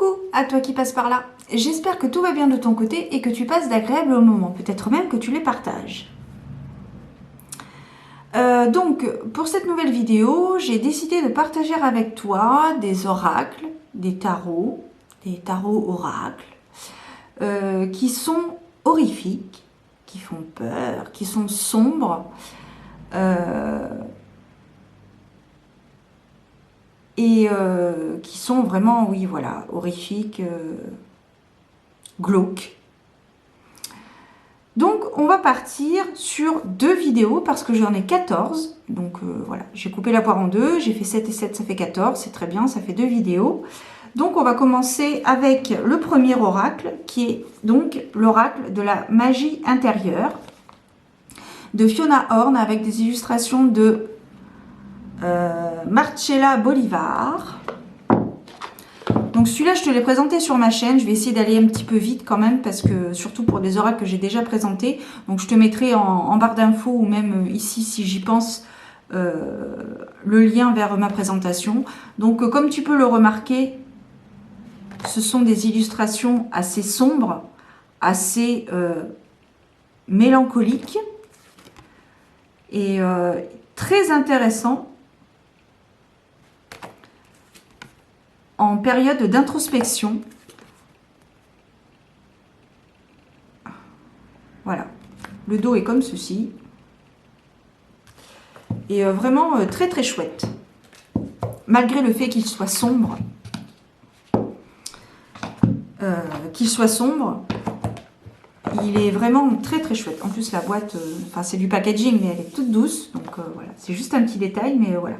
Coucou à toi qui passe par là. J'espère que tout va bien de ton côté et que tu passes d'agréables moments, peut-être même que tu les partages. Donc, pour cette nouvelle vidéo, j'ai décidé de partager avec toi des oracles, des tarots oracles, qui sont horrifiques, qui font peur, qui sont sombres, et qui sont vraiment, oui, voilà, horrifiques, glauques. Donc, on va partir sur 2 vidéos parce que j'en ai 14. Donc, voilà, j'ai coupé la poire en 2, j'ai fait 7 et 7, ça fait 14. C'est très bien, ça fait 2 vidéos. Donc, on va commencer avec le premier oracle, qui est donc l'oracle de la magie intérieure de Fiona Horn, avec des illustrations de Marcella Bolivar. Donc celui-là, je te l'ai présenté sur ma chaîne. Je vais essayer d'aller un petit peu vite quand même, parce que surtout pour des oracles que j'ai déjà présentés. Donc je te mettrai en barre d'infos ou même ici, si j'y pense, le lien vers ma présentation. Donc comme tu peux le remarquer, ce sont des illustrations assez sombres, assez mélancoliques et très intéressants en période d'introspection. Voilà, le dos est comme ceci. Et vraiment très très chouette. Malgré le fait qu'il soit sombre. Il est vraiment très très chouette. En plus la boîte, enfin c'est du packaging, mais elle est toute douce. Donc voilà, c'est juste un petit détail, mais voilà.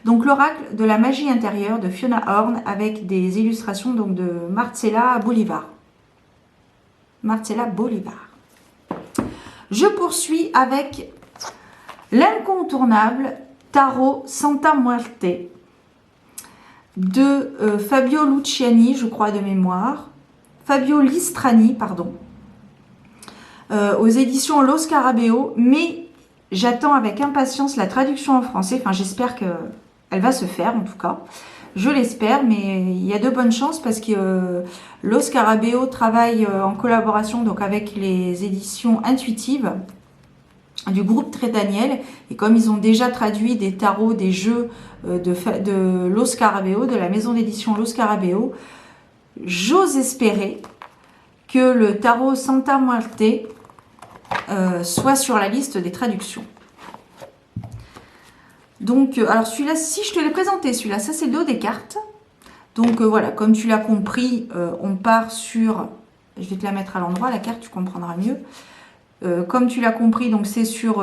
Donc l'oracle de la magie intérieure de Fiona Horn, avec des illustrations donc de Marcella Bolivar. Marcella Bolivar. Je poursuis avec l'incontournable tarot Santa Muerte de Fabio Luciani, je crois de mémoire. Fabio Listrani, pardon. Aux éditions Lo Scarabeo, mais j'attends avec impatience la traduction en français. Enfin, j'espère qu'elle va se faire, en tout cas. Je l'espère, mais il y a de bonnes chances parce que Lo Scarabeo travaille en collaboration donc avec les éditions intuitives du groupe Très Daniel. Et comme ils ont déjà traduit des tarots, des jeux de Lo Scarabeo, de la maison d'édition Lo Scarabeo, j'ose espérer que le tarot Santa Muerte soit sur la liste des traductions. Donc, alors celui-là, si je te l'ai présenté, celui-là, ça c'est le dos des cartes. Donc voilà, comme tu l'as compris, on part sur, je vais te la mettre à l'endroit, la carte, tu comprendras mieux. Comme tu l'as compris, donc c'est sur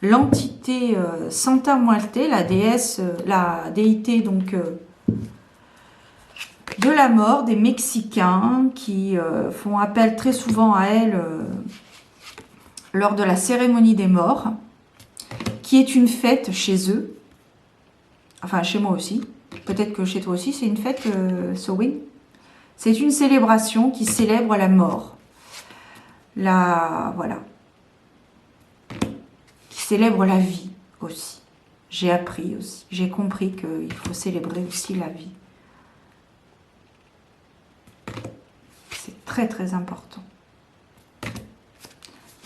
l'entité Santa Muerte, la déesse, la déité donc de la mort des Mexicains qui font appel très souvent à elle lors de la cérémonie des morts, qui est une fête chez eux, enfin chez moi aussi, peut-être que chez toi aussi c'est une fête, Sowin. C'est une célébration qui célèbre la mort, voilà, qui célèbre la vie aussi. J'ai appris aussi, j'ai compris qu'il faut célébrer aussi la vie. C'est très très important.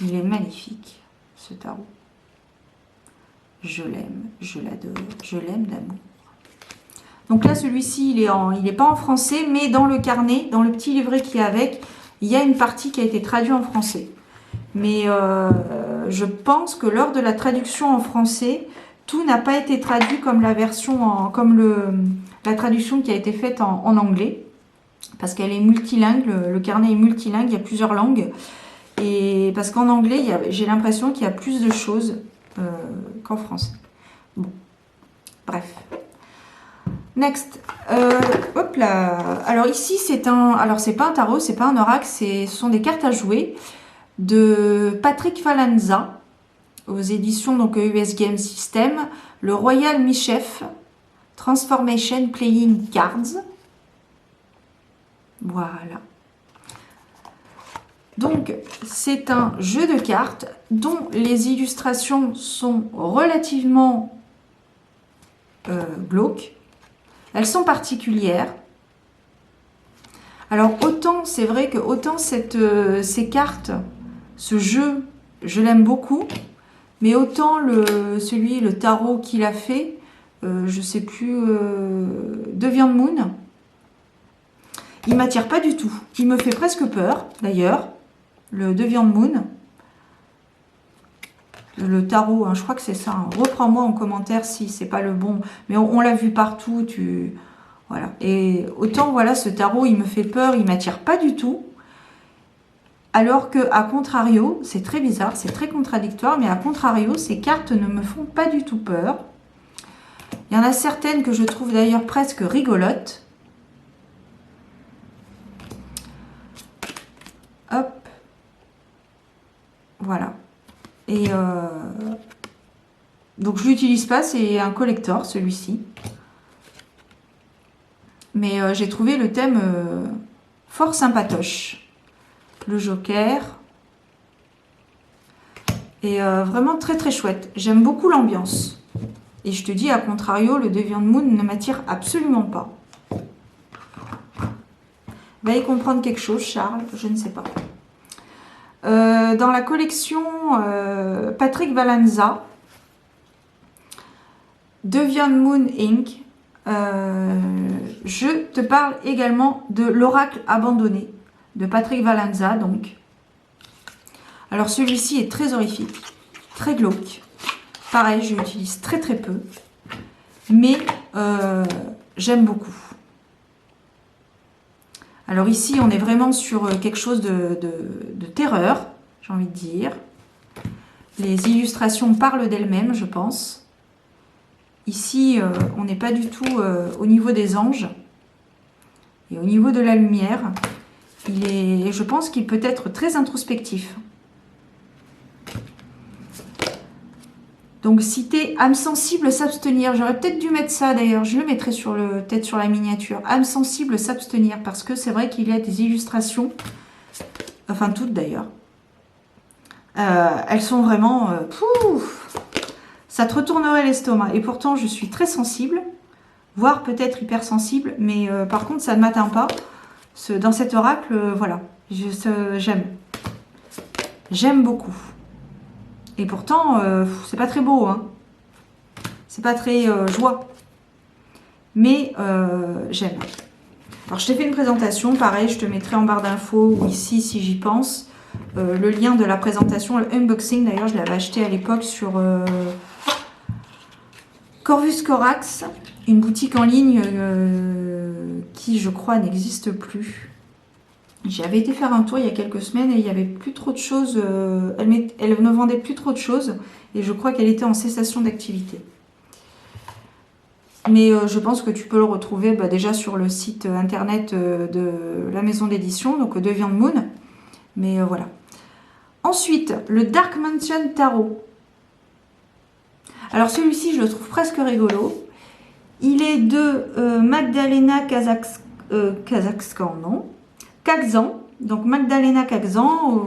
Il est magnifique, ce tarot. Je l'aime, je l'adore, je l'aime d'amour. Donc là, celui-ci, il n'est pas en français, mais dans le carnet, dans le petit livret qui est avec, il y a une partie qui a été traduite en français. Mais je pense que lors de la traduction en français, tout n'a pas été traduit comme la version, la traduction qui a été faite en anglais. Parce qu'elle est multilingue, le carnet est multilingue, il y a plusieurs langues. Et parce qu'en anglais, j'ai l'impression qu'il y a plus de choses qu'en français. Bon, bref. Next. Hop là. Alors ici, c'est pas un tarot, c'est pas un oracle, ce sont des cartes à jouer de Patrick Falanza, aux éditions donc US Game System, le Royal Michef Transformation Playing Cards. Voilà. Donc, c'est un jeu de cartes dont les illustrations sont relativement glauques. Elles sont particulières. Alors autant, c'est vrai que autant ces cartes, ce jeu, je l'aime beaucoup, mais autant le tarot qu'il a fait, je sais plus, Deviant Moon, il m'attire pas du tout. Il me fait presque peur, d'ailleurs, le Deviant Moon. Le tarot, hein, je crois que c'est ça. Hein. Reprends-moi en commentaire si c'est pas le bon. Mais on l'a vu partout. Voilà. Et autant, voilà, ce tarot, il me fait peur, il m'attire pas du tout. Alors que, à contrario, c'est très bizarre, c'est très contradictoire, mais à contrario, ces cartes ne me font pas du tout peur. Il y en a certaines que je trouve d'ailleurs presque rigolotes. Hop. Voilà. Et donc je l'utilise pas, c'est un collector celui-ci. Mais j'ai trouvé le thème fort sympatoche. Le Joker. Et vraiment très très chouette. J'aime beaucoup l'ambiance. Et je te dis, à contrario, le Deviant Moon ne m'attire absolument pas. Va y comprendre quelque chose, Charles, je ne sais pas. Dans la collection Patrick Valenza, Deviant Moon Inc., je te parle également de l'oracle abandonné de Patrick Valenza. Donc, alors celui-ci est très horrifique, très glauque. Pareil, je l'utilise très très peu, mais j'aime beaucoup. Alors ici, on est vraiment sur quelque chose de terreur, j'ai envie de dire. Les illustrations parlent d'elles-mêmes, je pense. Ici, on n'est pas du tout au niveau des anges. Et au niveau de la lumière, je pense qu'il peut être très introspectif. Donc, citer âme sensible, s'abstenir. J'aurais peut-être dû mettre ça d'ailleurs. Je le mettrai peut-être sur la miniature. Âme sensible, s'abstenir. Parce que c'est vrai qu'il y a des illustrations. Enfin, toutes d'ailleurs. Elles sont vraiment... pouf, ça te retournerait l'estomac. Et pourtant, je suis très sensible. Voire peut-être hypersensible. Mais par contre, ça ne m'atteint pas. Dans cet oracle, voilà. J'aime. J'aime beaucoup. Et pourtant, c'est pas très beau, hein. C'est pas très joie. Mais j'aime. Alors, je t'ai fait une présentation. Pareil, je te mettrai en barre d'infos ou ici, si j'y pense, le lien de la présentation, le unboxing. D'ailleurs, je l'avais acheté à l'époque sur Corvus Corax, une boutique en ligne qui, je crois, n'existe plus. J'avais été faire un tour il y a quelques semaines et il n'y avait plus trop de choses. Elle ne vendait plus trop de choses et je crois qu'elle était en cessation d'activité. Mais je pense que tu peux le retrouver déjà sur le site internet de la maison d'édition, donc Deviant Moon. Mais voilà. Ensuite, le Dark Mansion Tarot. Alors celui-ci, je le trouve presque rigolo. Il est de Magdalena Kazakhstan, non Kagzan, donc Magdalena Kagzan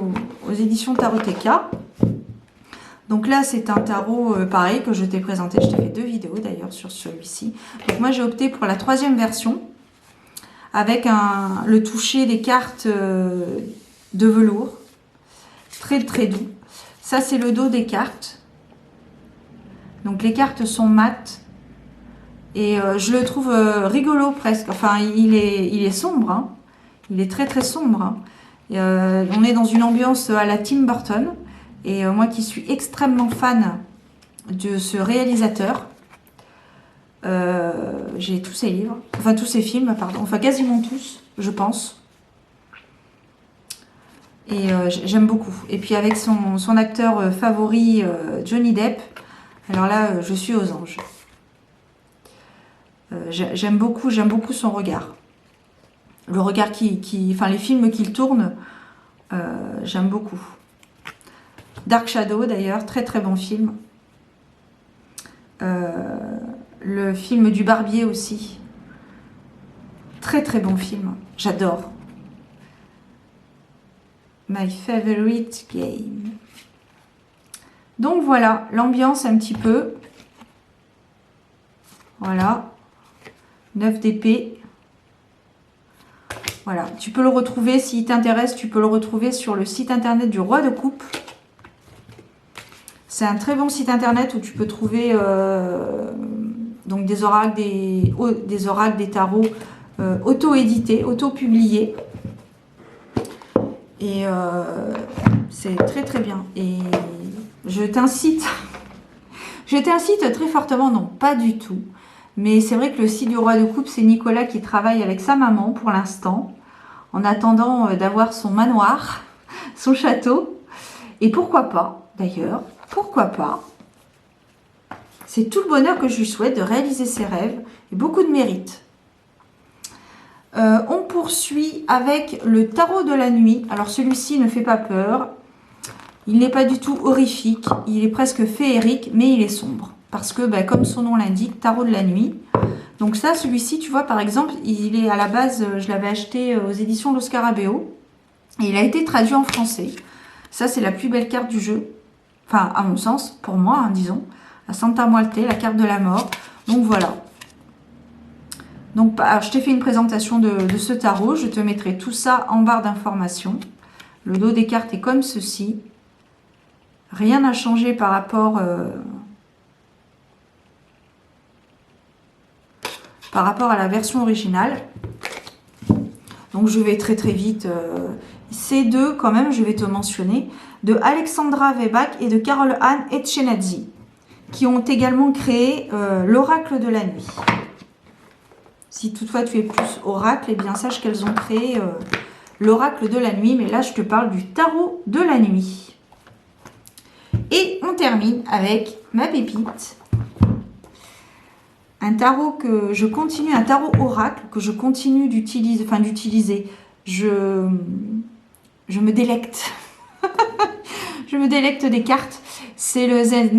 aux éditions Taroteka. Donc là, c'est un tarot pareil que je t'ai présenté. Je t'ai fait 2 vidéos d'ailleurs sur celui-ci. Donc moi, j'ai opté pour la 3e version avec le toucher des cartes de velours. Très très doux. Ça, c'est le dos des cartes. Donc les cartes sont mates. Et je le trouve rigolo presque. Enfin, il est sombre, hein. Il est très très sombre. Hein. On est dans une ambiance à la Tim Burton. Et moi qui suis extrêmement fan de ce réalisateur, j'ai tous ses livres, enfin tous ses films, pardon, enfin quasiment tous, je pense. Et j'aime beaucoup. Et puis avec son acteur favori, Johnny Depp, alors là, je suis aux anges. J'aime beaucoup son regard. Le regard enfin les films qu'il tourne, j'aime beaucoup. Dark Shadow d'ailleurs, très très bon film. Le film du Barbier aussi. Très très bon film, j'adore. My favorite game. Donc voilà, l'ambiance un petit peu. Voilà. 9 d'épée. Voilà, tu peux le retrouver, s'il t'intéresse, tu peux le retrouver sur le site internet du Roi de Coupe. C'est un très bon site internet où tu peux trouver donc des oracles, des tarots auto-édités, auto-publiés. Et c'est très très bien. Et je t'incite très fortement, non, pas du tout. Mais c'est vrai que le site du Roi de Coupe, c'est Nicolas qui travaille avec sa maman pour l'instant, en attendant d'avoir son manoir, son château. Et pourquoi pas, d'ailleurs, pourquoi pas. C'est tout le bonheur que je lui souhaite de réaliser ses rêves et beaucoup de mérite. On poursuit avec le tarot de la nuit. Alors celui-ci ne fait pas peur. Il n'est pas du tout horrifique. Il est presque féerique, mais il est sombre. Parce que, comme son nom l'indique, tarot de la nuit. Donc ça, celui-ci, tu vois, par exemple, il est à la base, je l'avais acheté aux éditions Lo Scarabeo. Et il a été traduit en français. Ça, c'est la plus belle carte du jeu. Enfin, à mon sens, pour moi, hein, disons. La Santa Muerte, la carte de la mort. Donc voilà. Donc, alors, je t'ai fait une présentation de ce tarot. Je te mettrai tout ça en barre d'informations. Le dos des cartes est comme ceci. Rien n'a changé par rapport à la version originale. Donc, je vais très très vite. Ces deux, quand même, je vais te mentionner, de Alexandra Weibach et de Carole Anne Etchenadzi, qui ont également créé l'oracle de la nuit. Si toutefois tu es plus oracle, eh bien sache qu'elles ont créé l'oracle de la nuit. Mais là, je te parle du tarot de la nuit. Et on termine avec ma pépite. Un tarot que je continue, un tarot oracle que je continue d'utiliser. Je me délecte. Je me délecte des cartes. C'est le The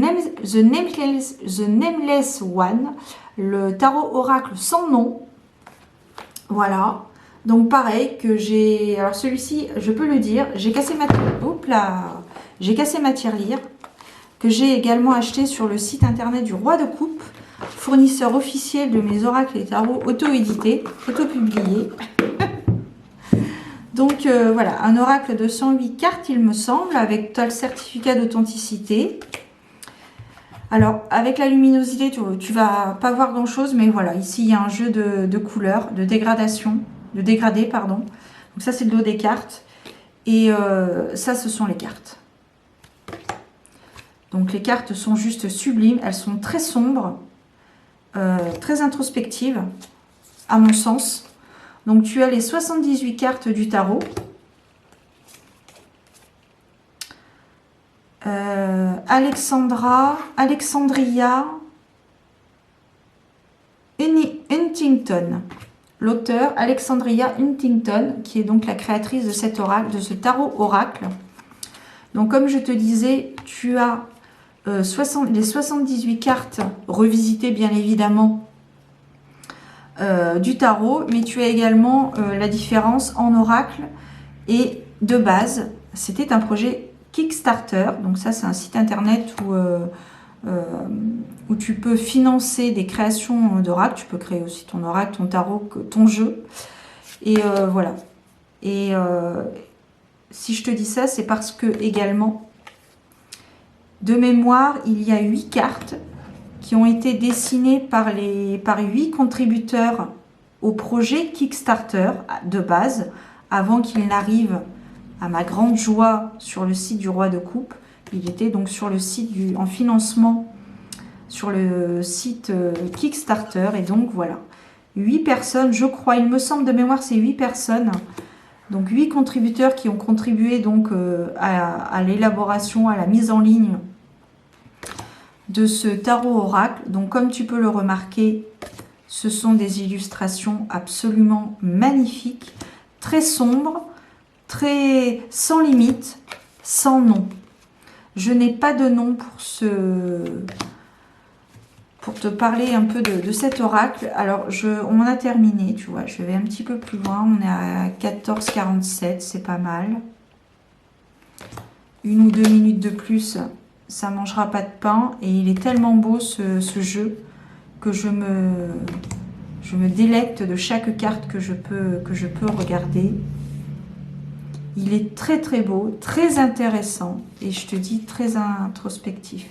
Nameless One. Le tarot oracle sans nom. Voilà. Donc pareil que j'ai... Alors celui-ci, je peux le dire, j'ai cassé ma tirelire que j'ai également acheté sur le site internet du Roi de Coupe, fournisseur officiel de mes oracles et tarots auto-édités, auto-publiés. Donc voilà, un oracle de 108 cartes, il me semble, avec le certificat d'authenticité. Alors, avec la luminosité, tu vas pas voir grand-chose, mais voilà, ici, il y a un jeu de couleurs, de dégradé, pardon. Donc ça, c'est le dos des cartes. Et ça, ce sont les cartes. Donc, les cartes sont juste sublimes. Elles sont très sombres, très introspectives, à mon sens. Donc, tu as les 78 cartes du tarot. Alexandria Huntington. L'auteur Alexandria Huntington, qui est donc la créatrice de cet oracle, de ce tarot oracle. Donc, comme je te disais, tu as les 78 cartes revisitées, bien évidemment, du tarot, mais tu as également la différence en oracle et de base. C'était un projet Kickstarter, donc ça c'est un site internet où tu peux financer des créations d'oracle, tu peux créer aussi ton oracle, ton tarot, ton jeu, et voilà. Et si je te dis ça, c'est parce que également, de mémoire, il y a 8 cartes qui ont été dessinées par 8 contributeurs au projet Kickstarter de base, avant qu'il n'arrive à ma grande joie sur le site du Roi de Coupe. Il était donc sur le site en financement sur le site Kickstarter. Et donc voilà, 8 personnes, je crois, il me semble de mémoire, c'est 8 personnes. Donc 8 contributeurs qui ont contribué donc à l'élaboration, à la mise en ligne de ce tarot oracle. Donc comme tu peux le remarquer, ce sont des illustrations absolument magnifiques, très sombres, très sans limite, sans nom. Je n'ai pas de nom pour te parler un peu de cet oracle. Alors, on a terminé, tu vois. Je vais un petit peu plus loin. On est à 14h47, c'est pas mal. 1 ou 2 minutes de plus, ça ne mangera pas de pain. Et il est tellement beau, ce jeu, que je Je me délecte de chaque carte que je peux regarder. Il est très très beau, très intéressant et je te dis très introspectif.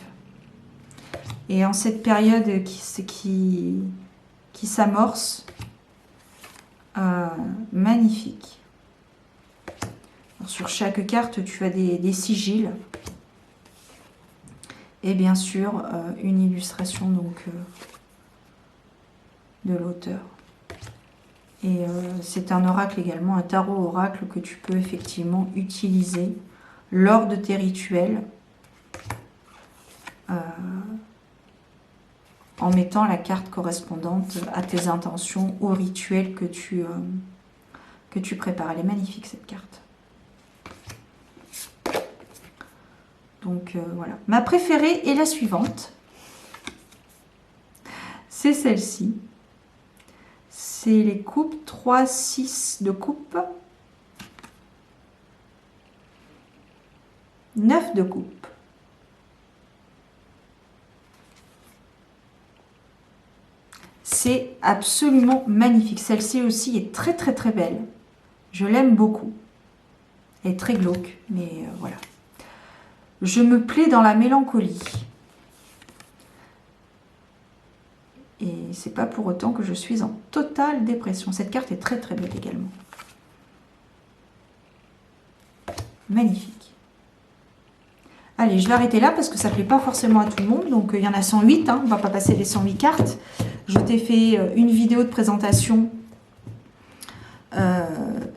Et en cette période qui s'amorce, magnifique. Alors, sur chaque carte, tu as des sigils. Et bien sûr, une illustration donc de l'auteur. Et c'est un oracle également, un tarot oracle que tu peux effectivement utiliser lors de tes rituels en mettant la carte correspondante à tes intentions, au rituel que tu prépares. Elle est magnifique cette carte. Donc voilà. Ma préférée est la suivante. C'est celle-ci. C'est les coupes 3, 6 de coupe. 9 de coupe. C'est absolument magnifique. Celle-ci aussi est très très très belle. Je l'aime beaucoup. Elle est très glauque, mais voilà. Je me plais dans la mélancolie. Et c'est pas pour autant que je suis en totale dépression. Cette carte est très très belle également. Magnifique. Allez, je vais arrêter là parce que ça ne plaît pas forcément à tout le monde. Donc il y en a 108, hein, on ne va pas passer les 108 cartes. Je t'ai fait une vidéo de présentation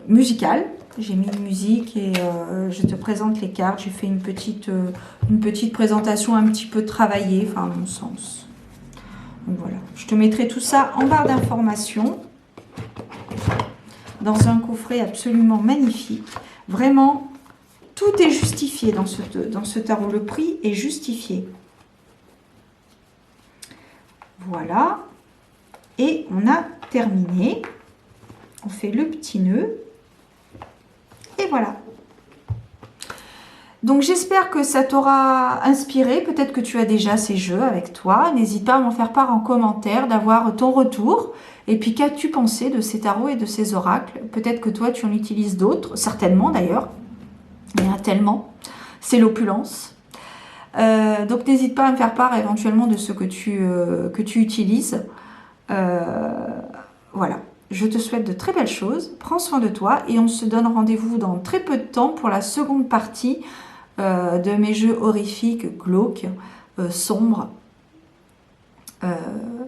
musicale. J'ai mis une musique et je te présente les cartes. J'ai fait une petite présentation un petit peu travaillée, enfin à mon sens. Donc voilà, je te mettrai tout ça en barre d'informations dans un coffret absolument magnifique. Vraiment, tout est justifié dans ce tarot. Le prix est justifié. Voilà. Et on a terminé. On fait le petit nœud. Et voilà. Donc j'espère que ça t'aura inspiré. Peut-être que tu as déjà ces jeux avec toi. N'hésite pas à m'en faire part en commentaire, d'avoir ton retour. Et puis qu'as-tu pensé de ces tarots et de ces oracles? Peut-être que toi tu en utilises d'autres, certainement d'ailleurs. Il y en a tellement. C'est l'opulence. Donc n'hésite pas à me faire part éventuellement de ce que tu utilises. Voilà. Je te souhaite de très belles choses. Prends soin de toi et on se donne rendez-vous dans très peu de temps pour la seconde partie de mes jeux horrifiques, glauques, sombres.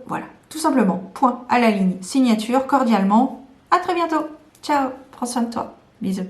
Voilà, tout simplement. Point à la ligne. Signature, cordialement. À très bientôt. Ciao. Prends soin de toi. Bisous.